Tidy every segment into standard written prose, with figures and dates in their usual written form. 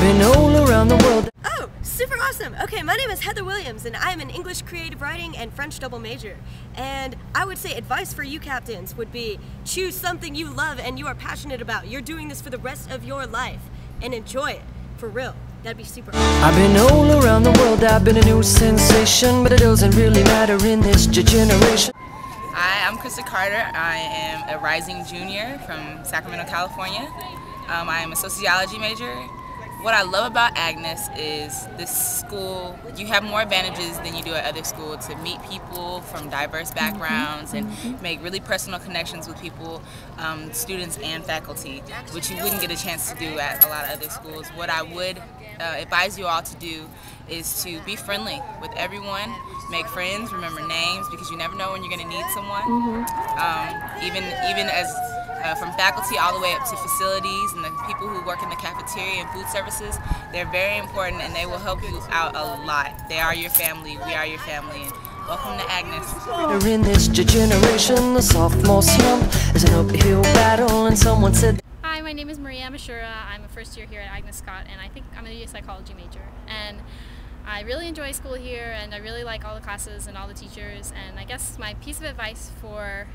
been all around the world. Oh, super awesome! Okay, my name is Heather Williams and I'm an English creative writing and French double major. And I would say advice for you captains would be choose something you love and you are passionate about. You're doing this for the rest of your life and enjoy it, for real. That'd be super awesome. I've been all around the world, I've been a new sensation, but it doesn't really matter in this generation. Hi, I'm Krista Carter. I am a rising junior from Sacramento, California. I am a sociology major. What I love about Agnes is this school, you have more advantages than you do at other schools to meet people from diverse backgrounds and make really personal connections with people, students and faculty, which you wouldn't get a chance to do at a lot of other schools. What I would advise you all to do is to be friendly with everyone, make friends, remember names, because you never know when you're going to need someone. Even as from faculty all the way up to facilities and the people who work in the cafeteria and food services, they're very important and they will help you out a lot. They are your family, we are your family, and welcome to Agnes. In this generation, the sophomore slump is an uphill battle, and someone said. Hi, my name is Maria Mashura. I'm a first year here at Agnes Scott, and I think I'm a psychology major. And I really enjoy school here, and I really like all the classes and all the teachers. And I guess my piece of advice for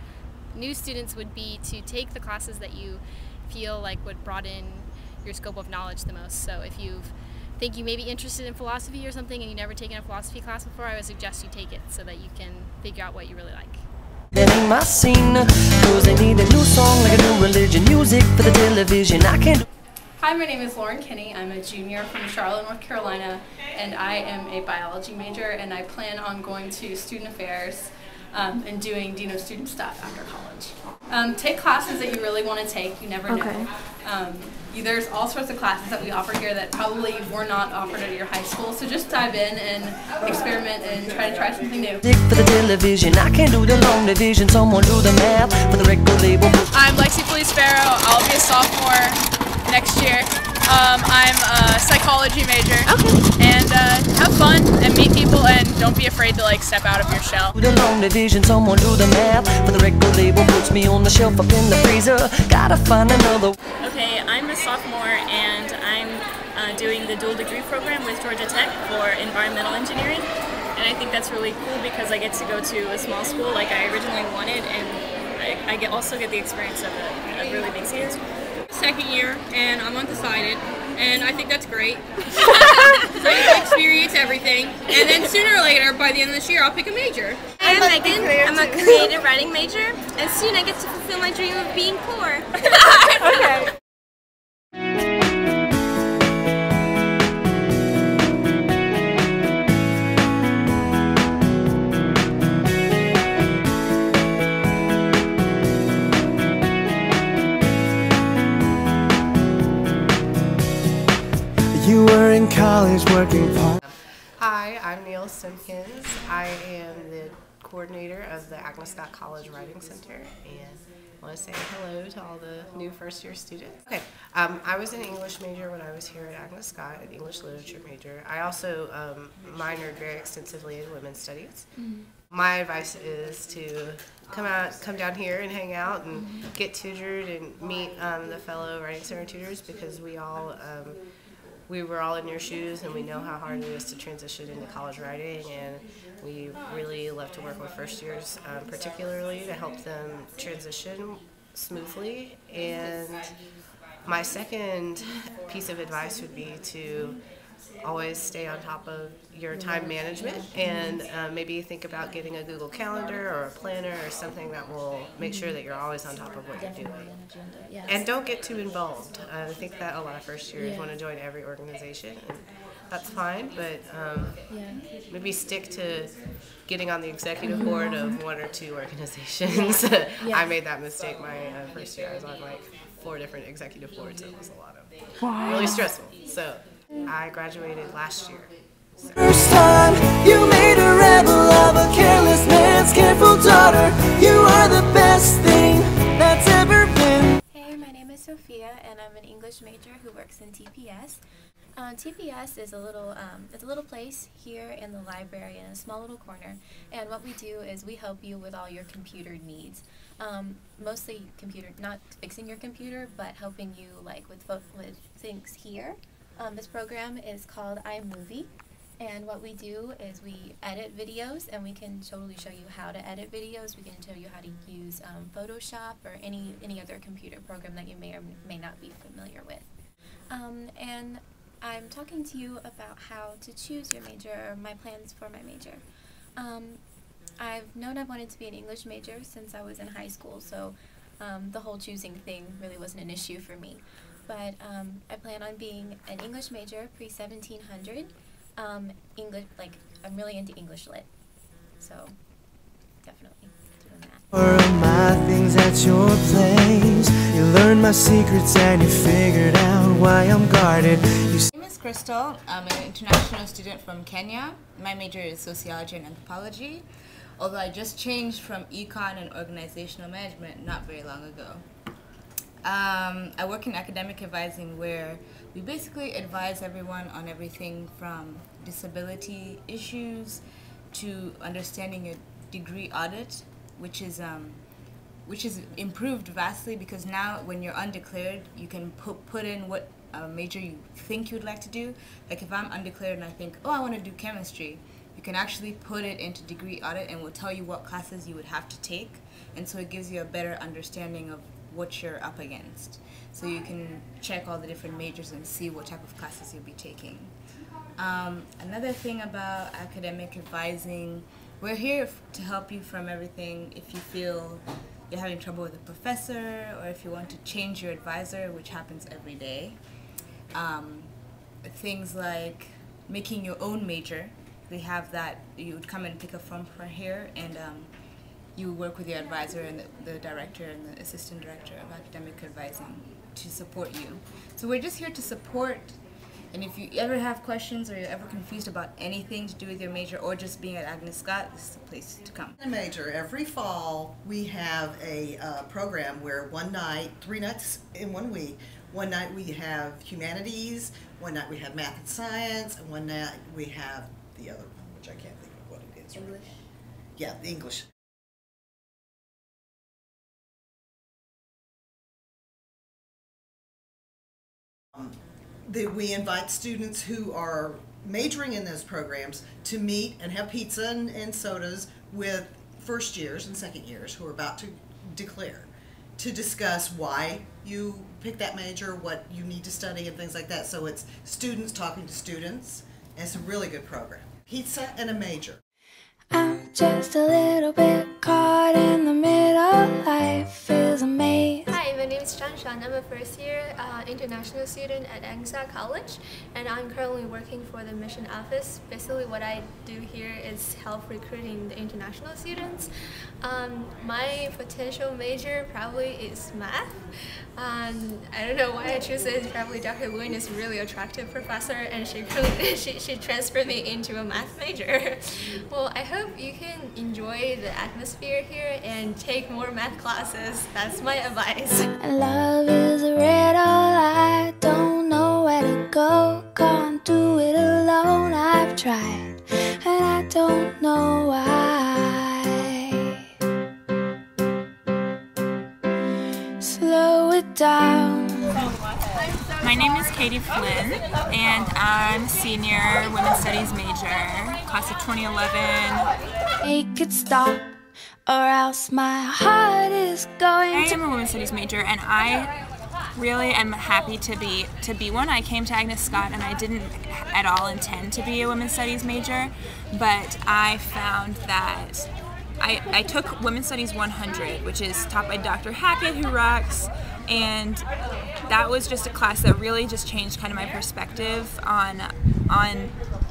new students would be to take the classes that you feel like would broaden your scope of knowledge the most. So if you think you may be interested in philosophy or something and you've never taken a philosophy class before, I would suggest you take it so that you can figure out what you really like. That ain't my scene, cause they need a new song like a new religion, music for the television. I can't. Hi, my name is Lauren Kinney. I'm a junior from Charlotte, North Carolina, and I am a biology major, and I plan on going to student affairs and doing Dean of Student stuff after college. Take classes that you really want to take, you never know. There's all sorts of classes that we offer here that probably were not offered at your high school, so just dive in and experiment and try something new. For the television, I can't do the long division, someone do the math for the record label. I'm Lexi Felice Farrow. I'll be a sophomore next year. I'm a psychology major. And have fun and meet people and don't be afraid to like step out of your shell. The long division, someone do the math for the record label, puts me on the shelf up in the freezer. Gotta find another. Okay, I'm a sophomore and I'm doing the dual degree program with Georgia Tech for environmental engineering. And I think that's really cool because I get to go to a small school like I originally wanted, and I also get the experience of a really big city. Second year, and I'm undecided, and I think that's great. So I get to experience everything, and then sooner or later, by the end of this year, I'll pick a major. I'm Megan. I'm a creative writing major, and soon I get to fulfill my dream of being poor. Okay. You were in college working part. Hi, I'm Neil Simpkins. I am the coordinator of the Agnes Scott College Writing Center, and I want to say hello to all the new first-year students. Okay, I was an English major when I was here at Agnes Scott, an English literature major. I also minored very extensively in women's studies. My advice is to come down here and hang out and get tutored and meet the fellow Writing Center tutors, because we were all in your shoes and we know how hard it is to transition into college writing, and we really love to work with first years particularly to help them transition smoothly. And my second piece of advice would be to always stay on top of your time management, and maybe think about getting a Google Calendar or a planner or something that will make sure that you're always on top of what you're doing. And don't get too involved. I think that a lot of first years want to join every organization, and that's fine, but maybe stick to getting on the executive board of one or two organizations. I made that mistake my first year. I was on like 4 different executive boards. It was a lot of really stressful. So I graduated last year. So. First time you made a rebel of a careless man's careful daughter. You are the best thing that's ever been. Hey, my name is Sophia, and I'm an English major who works in TPS. TPS is a little place here in the library in a small little corner, and what we do is we help you with all your computer needs. Mostly computer, not fixing your computer, but helping you like with things here. This program is called iMovie, and what we do is we edit videos, and we can totally show you how to edit videos. We can show you how to use Photoshop or any other computer program that you may or may not be familiar with. And I'm talking to you about how to choose your major, or my plans for my major. I've known I wanted to be an English major since I was in high school, so the whole choosing thing really wasn't an issue for me. But I plan on being an English major pre-1700. English, like, I'm really into English lit, so definitely doing that. Or my things at your place. You learned my secrets and you figured out why I'm guarded. My name is Crystal. I'm an international student from Kenya. My major is sociology and anthropology, although I just changed from econ and organizational management not very long ago. I work in academic advising, where we basically advise everyone on everything from disability issues to understanding a degree audit, which is improved vastly, because now when you're undeclared, you can put in what major you think you'd like to do. Like if I'm undeclared and I think, oh, I want to do chemistry, you can actually put it into degree audit and will tell you what classes you would have to take, and so it gives you a better understanding of what you're up against. So you can check all the different majors and see what type of classes you'll be taking. Another thing about academic advising, we're here to help you from everything. If you feel you're having trouble with a professor, or if you want to change your advisor, which happens every day. Things like making your own major. They have that. You would come and pick a form from here, and you work with your advisor and the director and the assistant director of academic advising to support you. So we're just here to support, and if you ever have questions or you're ever confused about anything to do with your major or just being at Agnes Scott, this is the place to come. Major, every fall we have a program where one night, 3 nights in 1 week, one night we have humanities, one night we have math and science, and one night we have the other one, which I can't think of what it is. English? Yeah, the English. We invite students who are majoring in those programs to meet and have pizza and sodas with first years and second years who are about to declare, to discuss why you picked that major, what you need to study, and things like that. So it's students talking to students, and it's a really good program. Pizza and a major. I'm just a little bit caught in the middle. Life is a maze. Hi, my name is Shanshan. I'm a first-year international student at Agnes College, and I'm currently working for the mission office. Basically, what I do here is help recruiting the international students. My potential major probably is math. I don't know why I choose it. Probably Dr. Nguyen is a really attractive professor, and she transferred me into a math major. Well, I hope you can enjoy the atmosphere here and take more math classes. That's my advice. And love is a riddle, I don't know where to go. Can't do it alone, I've tried, and I don't know why. Slow it down. My name is Katie Flynn, and I'm a senior Women's Studies major, class of 2011. Make it stop, or else my heart is going to... I am a Women's Studies major, and I really am happy to be one. I came to Agnes Scott, and I didn't at all intend to be a Women's Studies major, but I found that I took Women's Studies 100, which is taught by Dr. Hackett, who rocks, and that was just a class that really just changed kind of my perspective on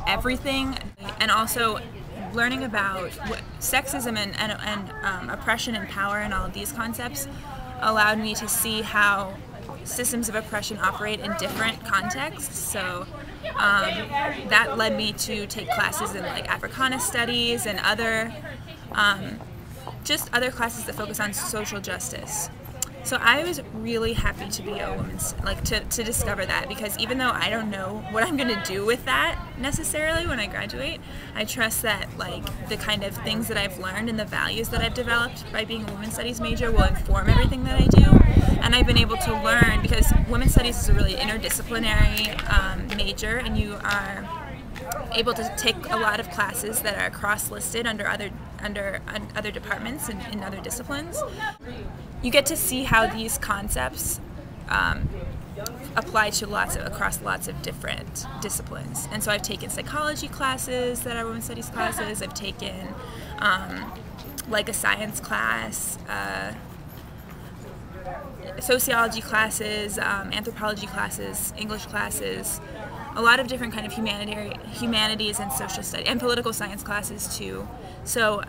everything, and also learning about sexism and oppression and power and all of these concepts allowed me to see how systems of oppression operate in different contexts. So that led me to take classes in like Africana studies and just other classes that focus on social justice. So I was really happy to be a women's, like to discover that, because even though I don't know what I'm going to do with that necessarily when I graduate, I trust that like the kind of things that I've learned and the values that I've developed by being a women's studies major will inform everything that I do. And I've been able to learn, because women's studies is a really interdisciplinary major, and you are able to take a lot of classes that are cross-listed under other departments and in other disciplines. You get to see how these concepts apply to across lots of different disciplines. And so I've taken psychology classes that are women's studies classes. I've taken like a science class, sociology classes, anthropology classes, English classes, a lot of different kind of humanities and social studies, and political science classes too. So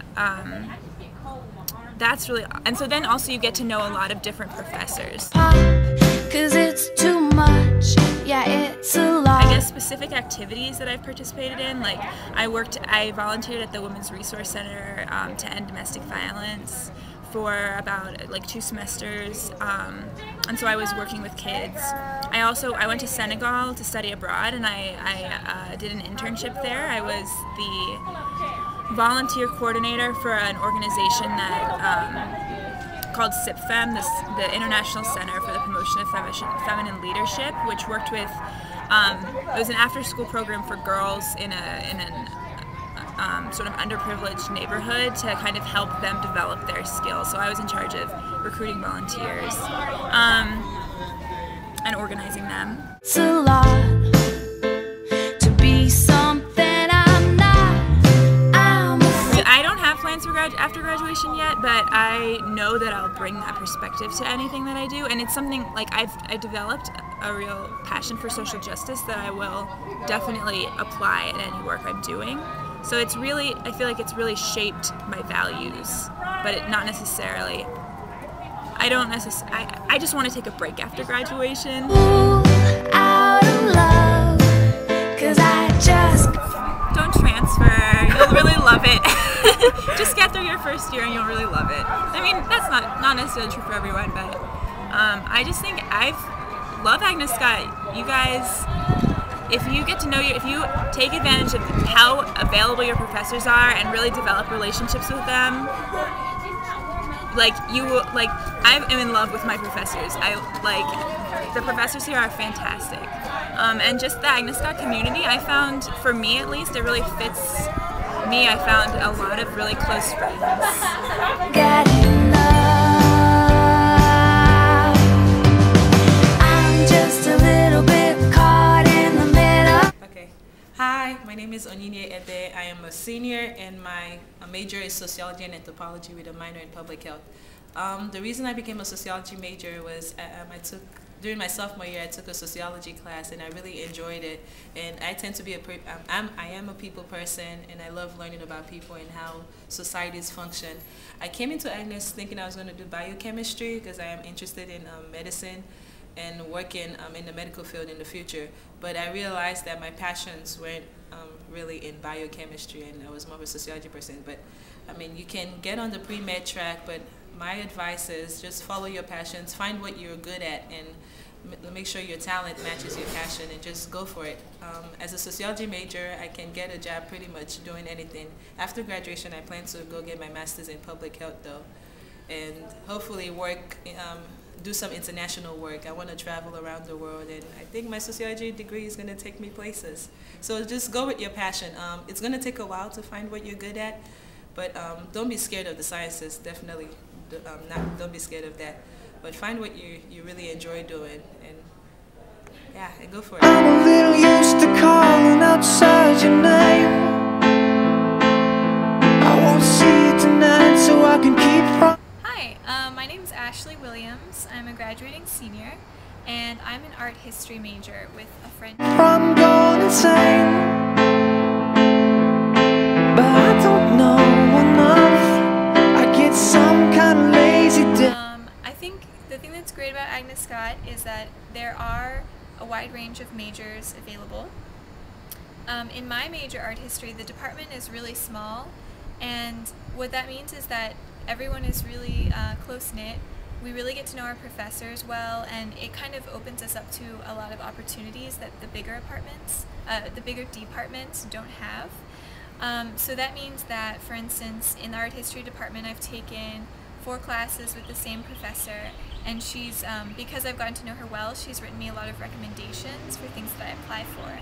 that's really, and so then also you get to know a lot of different professors. 'Cause it's too much, yeah, it's a lot. I guess specific activities that I've participated in, like I volunteered at the Women's Resource Center to end domestic violence for about like 2 semesters, and so I was working with kids. I went to Senegal to study abroad, and I did an internship there. I was the volunteer coordinator for an organization that called SIPFEM, the International Center for the Promotion of Feminine Leadership, which worked with, it was an after-school program for girls in an sort of underprivileged neighborhood to kind of help them develop their skills. So I was in charge of recruiting volunteers and organizing them. It's a lot to be something I'm not. I don't have plans for after graduation yet, but I know that I'll bring that perspective to anything that I do, and it's something like I developed a real passion for social justice that I will definitely apply at any work I'm doing. So it's really, I feel like it's really shaped my values, but not necessarily. I just want to take a break after graduation. Out of love, 'cause I just don't transfer. You'll really love it. Just get through your first year and you'll really love it. I mean, that's not necessarily true for everyone, but I just think love Agnes Scott. You guys, if you get to know if you take advantage of how available your professors are and really develop relationships with them, I am in love with my professors. The professors here are fantastic. And just the Agnes Scott community, I found, for me at least, it really fits me. I found a lot of really close friends. got enough. I'm just a little bit caught in the middle. Okay. Hi, my name is Onyinye Ede. I am a senior, and my major is sociology and anthropology with a minor in public health. The reason I became a sociology major was during my sophomore year, I took a sociology class, and I really enjoyed it. And I tend to be I am a people person, and I love learning about people and how societies function. I came into Agnes thinking I was going to do biochemistry because I am interested in medicine and working in the medical field in the future. But I realized that my passions weren't really in biochemistry, and I was more of a sociology person. But I mean, you can get on the pre-med track, but my advice is just follow your passions, find what you're good at, and make sure your talent matches your passion, and just go for it. As a sociology major, I can get a job pretty much doing anything. After graduation, I plan to go get my master's in public health though, and hopefully do some international work. I want to travel around the world, and I think my sociology degree is going to take me places. So just go with your passion. It's going to take a while to find what you're good at, but don't be scared of the sciences, definitely. Don't be scared of that, but find what you really enjoy doing, and yeah, and go for it. I'm a little used to calling outside your name. I won't see you tonight so I can keep from. Hi, my name is Ashley Williams. I'm a graduating senior, and I'm an art history major with a friend. From going insane, but I don't know enough. Some kind of lazy day. I think the thing that's great about Agnes Scott is that there are a wide range of majors available. In my major, art history, the department is really small, and what that means is that everyone is really close-knit, we really get to know our professors well, and it kind of opens us up to a lot of opportunities that the bigger departments don't have. So that means that, for instance, in the art history department, I've taken 4 classes with the same professor, and she's, because I've gotten to know her well, she's written me a lot of recommendations for things that I apply for.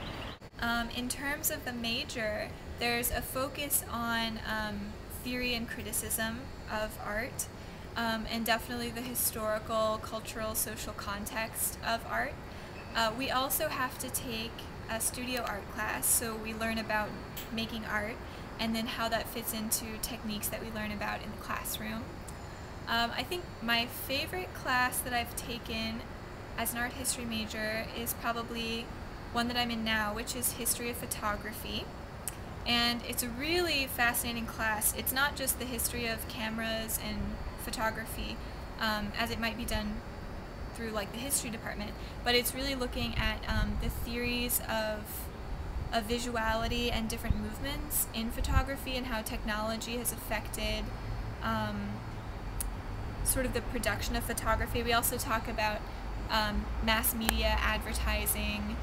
In terms of the major, there's a focus on theory and criticism of art, and definitely the historical, cultural, social context of art. We also have to take a studio art class, so we learn about making art and then how that fits into techniques that we learn about in the classroom. I think my favorite class that I've taken as an art history major is probably one that I'm in now, which is History of Photography. And it's a really fascinating class. It's not just the history of cameras and photography, as it might be done through like the history department, but it's really looking at the theories of visuality and different movements in photography and how technology has affected sort of the production of photography. We also talk about mass media, advertising,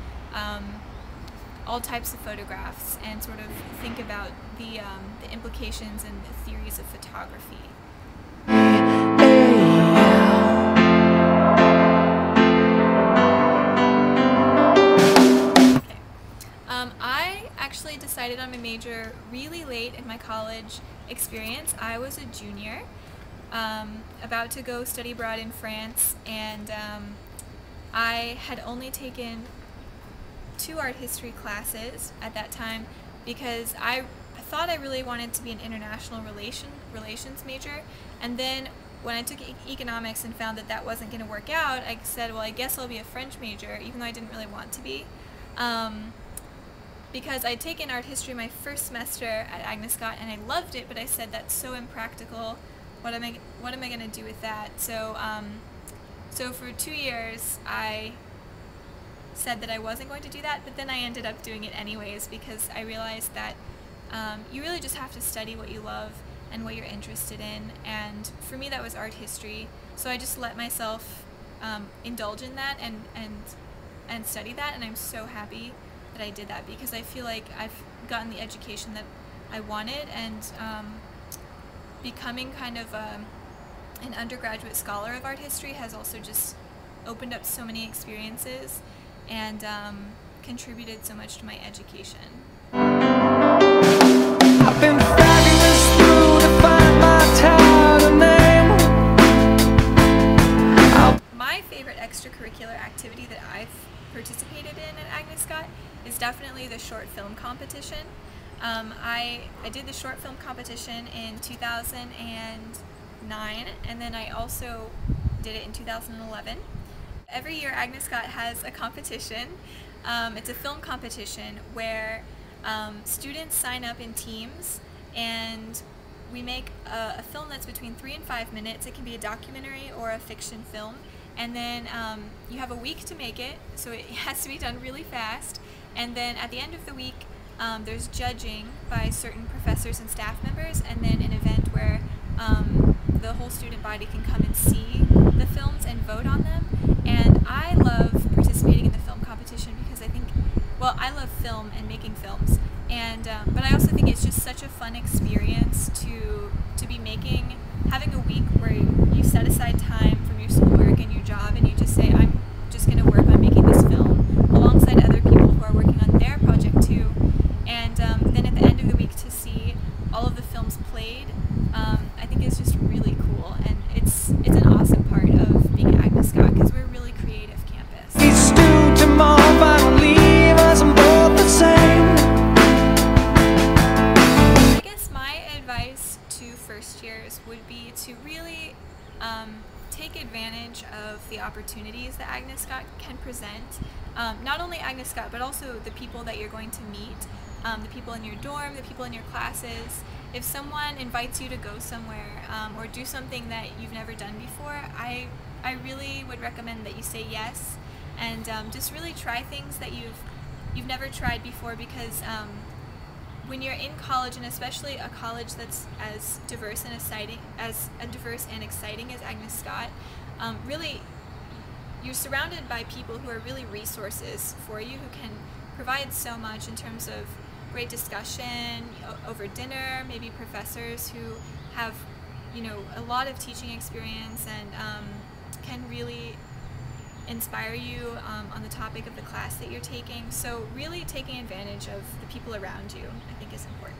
all types of photographs, and sort of think about the implications and the theories of photography. I actually decided on my major really late in my college experience. I was a junior, about to go study abroad in France, and I had only taken 2 art history classes at that time because I thought I really wanted to be an international relations major, and then when I took economics and found that that wasn't going to work out, I said, well, I guess I'll be a French major, even though I didn't really want to be. Because I'd taken art history my first semester at Agnes Scott and I loved it, but I said that's so impractical. What am I going to do with that? So, so for 2 years I said that I wasn't going to do that, but then I ended up doing it anyways because I realized that you really just have to study what you love and what you're interested in, and for me that was art history. So I just let myself indulge in that and study that, and I'm so happy that I did that because I feel like I've gotten the education that I wanted, and becoming kind of an undergraduate scholar of art history has also just opened up so many experiences and contributed so much to my education. I've been fabulous through to find my title name. My favorite extracurricular activity that I've participated in at Agnes Scott is definitely the short film competition. I did the short film competition in 2009, and then I also did it in 2011. Every year Agnes Scott has a competition. It's a film competition where students sign up in teams, and we make a film that's between 3 and 5 minutes. It can be a documentary or a fiction film, and then you have a week to make it, so it has to be done really fast. And then at the end of the week, there's judging by certain professors and staff members, and then an event where the whole student body can come and see the films and vote on them. And I love participating in the film competition because I think, well, I love film and making films, and but I also think it's just such a fun experience to be having a week where you set aside time from your schoolwork and your job, and you just say, I'm just going to work on making this film alongside other people who are working on their project too. And then at the end of the week to see all of the films played, I think is just really cool, and it's an awesome part of being at Agnes Scott because we're a really creative campus. I guess my advice to first years would be to really take advantage of the opportunities that Agnes Scott can present. Not only Agnes Scott, but also the people that you're going to meet, the people in your dorm, the people in your classes. If someone invites you to go somewhere or do something that you've never done before, I really would recommend that you say yes, and just really try things that you've never tried before, because when you're in college, and especially a college that's as diverse and exciting as Agnes Scott, really you're surrounded by people who are really resources for you, who can provide so much in terms of great discussion over dinner, maybe professors who have, you know, a lot of teaching experience and can really inspire you on the topic of the class that you're taking. So really taking advantage of the people around you, I think, is important.